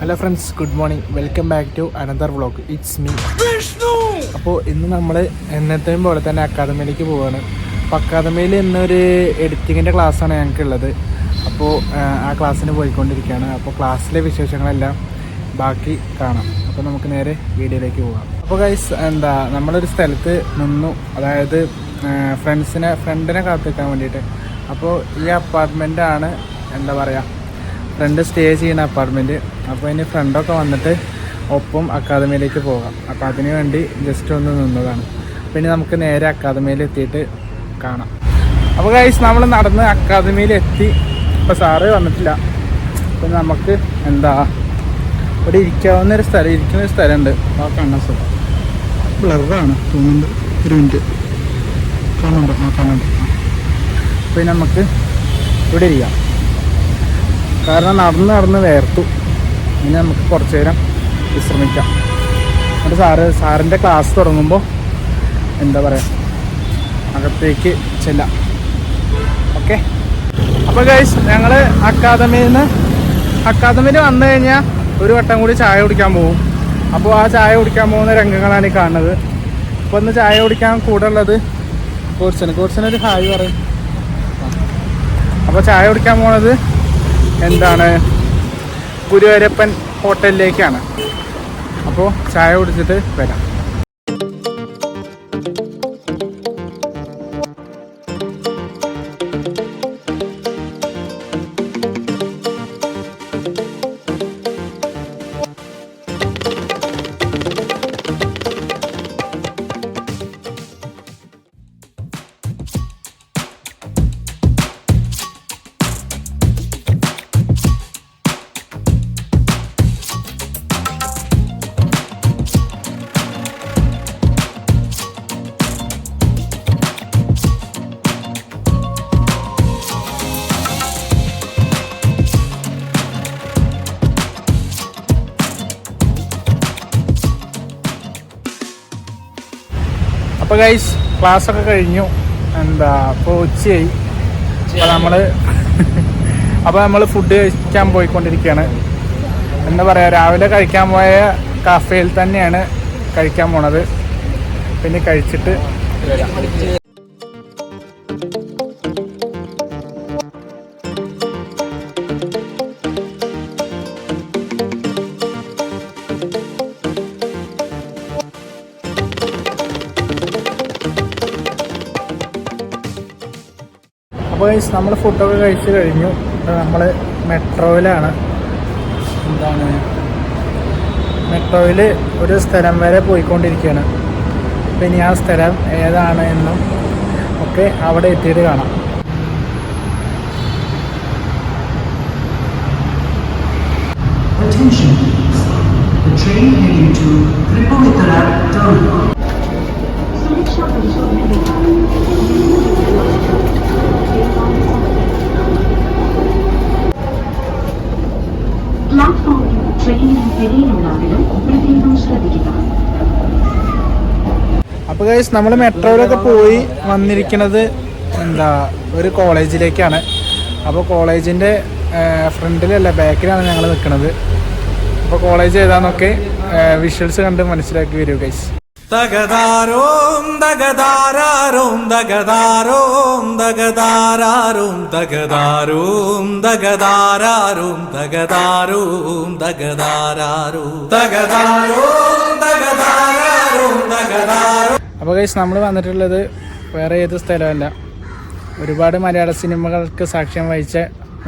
Hello friends, good morning. Welcome back to another vlog. It's me Vishnu. അപ്പോൾ ഇന്ന് നമ്മൾ എന്നത്തെയും പോലെ തന്നെ അക്കാദമിയിലേക്ക് പോവുകയാണ്. അപ്പോൾ അക്കാദമിയിൽ ഇന്നൊരു എഡിറ്റിങ്ങിൻ്റെ ക്ലാസ്സാണ് ഞങ്ങൾക്കുള്ളത്. അപ്പോൾ ആ ക്ലാസ്സിന് പോയിക്കൊണ്ടിരിക്കുകയാണ്. അപ്പോൾ ക്ലാസ്സിലെ വിശേഷങ്ങളെല്ലാം ബാക്കി കാണാം. അപ്പോൾ നമുക്ക് നേരെ വീഡിയോയിലേക്ക് പോകാം. അപ്പോൾ ഗൈസ്, നമ്മളൊരു സ്ഥലത്ത് നിന്നു, അതായത് ഫ്രണ്ടിനെ കാത്തിക്കാൻ വേണ്ടിയിട്ട്. അപ്പോൾ ഈ അപ്പാർട്ട്മെൻറ്റാണ് ഫ്രണ്ട് സ്റ്റേ ചെയ്യുന്ന അപ്പാർട്ട്മെൻറ്റ്. അപ്പോൾ ഇനി ഫ്രണ്ടൊക്കെ വന്നിട്ട് ഒപ്പം അക്കാദമിയിലേക്ക് പോകാം. അപ്പോൾ അതിന് വേണ്ടി ജസ്റ്റ് ഒന്ന് നിന്നതാണ്. പിന്നെ നമുക്ക് നേരെ അക്കാദമിയിൽ എത്തിയിട്ട് കാണാം. അപ്പോൾ ഗൈസ്, നമ്മൾ നടന്ന് അക്കാദമിയിലെത്തി. ഇപ്പോൾ സാറ് വന്നിട്ടില്ല. അപ്പോൾ നമുക്ക് ഇവിടെ ഇരിക്കുന്ന ഒരു സ്ഥലമുണ്ട്. ആ കാണാൻ സുഖം ബ്ലറാണ് തോന്നുന്നുണ്ട്. ഒരു മിനിറ്റ് കാണുന്നുണ്ട്. അപ്പോൾ നമുക്ക് ഇവിടെ ഇരിക്കാം. കാരണം നടന്ന് വേർത്തു. ഇനി നമുക്ക് കുറച്ച് നേരം വിശ്രമിക്കാം. എന്നിട്ട് സാറിൻ്റെ ക്ലാസ് തുടങ്ങുമ്പോൾ അകത്തേക്ക് ചെല്ലാം. ഓക്കെ. അപ്പോൾ ഗൈസ്, ഞങ്ങൾ അക്കാദമിയിൽ വന്നു കഴിഞ്ഞാൽ ഒരു വട്ടം കൂടി ചായ കുടിക്കാൻ പോകും. അപ്പോൾ ആ ചായ കുടിക്കാൻ പോകുന്ന രംഗങ്ങളാണ് ഈ കാണുന്നത്. അപ്പോൾ ഒന്ന് ചായ കുടിക്കാൻ കൂടെ ഉള്ളത് കോഴ്സിനൊരു ഹായ് പറയും. അപ്പോൾ ചായ കുടിക്കാൻ പോകുന്നത് ഗുരുവായൂരപ്പൻ ഹോട്ടലിലേക്കാണ്. അപ്പോൾ ചായ കുടിച്ചിട്ട് വരാം. അപ്പോൾ ഗൈസ്, ക്ലാസ്സൊക്കെ കഴിഞ്ഞു. ഇപ്പോൾ ഉച്ചയായി. അപ്പോൾ നമ്മൾ ഫുഡ് കഴിക്കാൻ പോയിക്കൊണ്ടിരിക്കുകയാണ്. രാവിലെ കഴിക്കാൻ പോയ കഫേയിൽ തന്നെയാണ് കഴിക്കാൻ പോണത്. പിന്നെ കഴിച്ചിട്ട് വരാം. അപ്പോൾ നമ്മൾ ഫുഡൊക്കെ കഴിച്ച് കഴിഞ്ഞു. നമ്മൾ മെട്രോയിലാണ്. മെട്രോയിൽ ഒരു സ്ഥലം വരെ പോയിക്കൊണ്ടിരിക്കുകയാണ്. പിന്നെ ആ സ്ഥലം ഏതാണ് എന്നും ഒക്കെ അവിടെ എത്തിയിട്ട് കാണാം. Attention please. The train heading to Tripurithura terminal. അപ്പോൾ ഗൈസ്, നമ്മൾ മെട്രോയിലൊക്കെ പോയി വന്നിരിക്കുന്നത് ഒരു കോളേജിലേക്കാണ്. അപ്പോൾ കോളേജിൻ്റെ ഫ്രണ്ടിലല്ല, ബാക്കിലാണ് ഞങ്ങൾ നിൽക്കുന്നത്. അപ്പോൾ കോളേജ് ഏതാന്നൊക്കെ വിഷ്വൽസ് കണ്ട് മനസ്സിലാക്കി വരൂ ഗൈസ്. തകതാരോം തകതാരാരോം തകതാരോം തകതാരാരോം തകതാരോം തകതാരാരോം തകതാരോം തകതാരാരോം തകതാരോം തകതാരാരോം തകതാരോം. അപ്പോൾ ഗൈസ്, നമ്മൾ വന്നിട്ടുള്ളത് വേറെ ഏത് സ്ഥലമല്ല, ഒരുപാട് മലയാള സിനിമകൾക്ക് സാക്ഷ്യം വഹിച്ച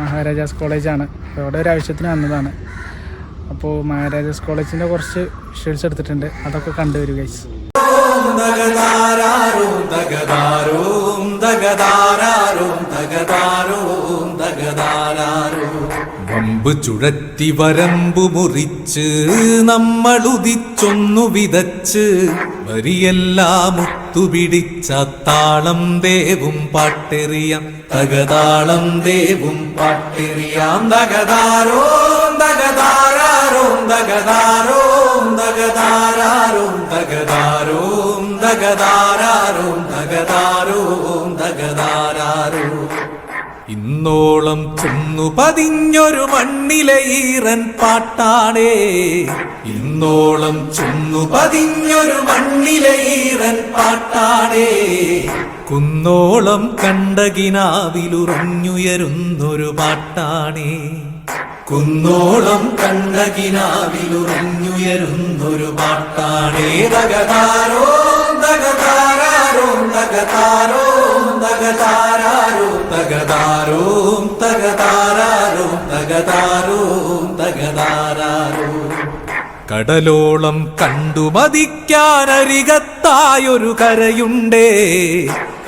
മഹാരാജാസ് കോളേജാണ്. അപ്പോൾ അവിടെ ഒരു ആവശ്യത്തിന് വന്നതാണ്. അപ്പോൾ മഹാരാജാസ് കോളേജിൻ്റെ കുറച്ച് വിഷ്വൽസ് എടുത്തിട്ടുണ്ട്. അതൊക്കെ കണ്ടുവരും ഗൈസ്. വമ്പ് ചുഴറ്റി വരമ്പു മുറിച്ച് നമ്മളുദിച്ചൊന്നു വിതച്ച് വരിയെല്ലാം ഒത്തുപിടിച്ച താളം ദേവും പാട്ടെറിയാം. തകതാളം ദേവും പാട്ടെറിയാം. തകതാരോ തകതാരോം തകതാരോം തകതാരോം തകതാരോം തകതാരോം തകതാരോം തകതാരോം ഇന്നോളം ചെന്നു പതിഞ്ഞൊരു മണ്ണിലെ ഈറൻ പാട്ടാണേ. ഇന്നോളം ചെന്നു പതിഞ്ഞൊരു മണ്ണിലെ ഈറൻ പാട്ടാണേ. കുന്നോളം കണ്ടകിനാവിലുറഞ്ഞുയരുന്നൊരു പാട്ടാണേ. കുന്നോളം കണ്ടകിനാവിലുറഞ്ഞുയരുന്നൊരു പാട്ടാണേ. തകതാരോ തകതാരോ തകതാരോ തകതാരോ തകതാരോ തകതാരോ തകതാരോ തകതാരോ. കടലോളം കണ്ടുമതിക്കാനരികത്തായൊരു കരയുണ്ടേ.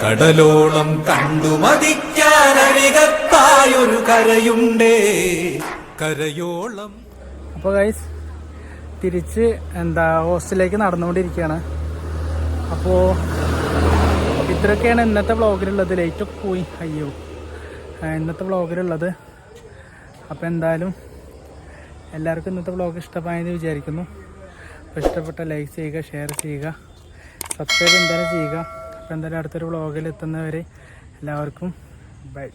കടലോളം കണ്ടുമതിക്കാനരികത്തായൊരു കരയുണ്ടേ. കരയോളം. അപ്പോൾ ഗൈസ് തിരിച്ച് ഹോസ്റ്റലിലേക്ക് നടന്നുകൊണ്ടിരിക്കുകയാണ്. അപ്പോൾ ഇത്രയൊക്കെയാണ് ഇന്നത്തെ വ്ളോഗിലുള്ളത്. ലൈറ്റൊക്കെ പോയി, അയ്യോ, ഇന്നത്തെ വ്ളോഗിലുള്ളത്. അപ്പോൾ എന്തായാലും എല്ലാവർക്കും ഇന്നത്തെ വ്ളോഗ് ഇഷ്ടമായെന്ന് വിചാരിക്കുന്നു. അപ്പോൾ ഇഷ്ടപ്പെട്ട ലൈക്ക് ചെയ്യുക, ഷെയർ ചെയ്യുക, സബ്സ്ക്രൈബ് എന്തായാലും ചെയ്യുക. അപ്പോൾ എന്തായാലും അടുത്തൊരു വ്ളോഗിൽ എത്തുന്നവരെ എല്ലാവർക്കും ബൈ.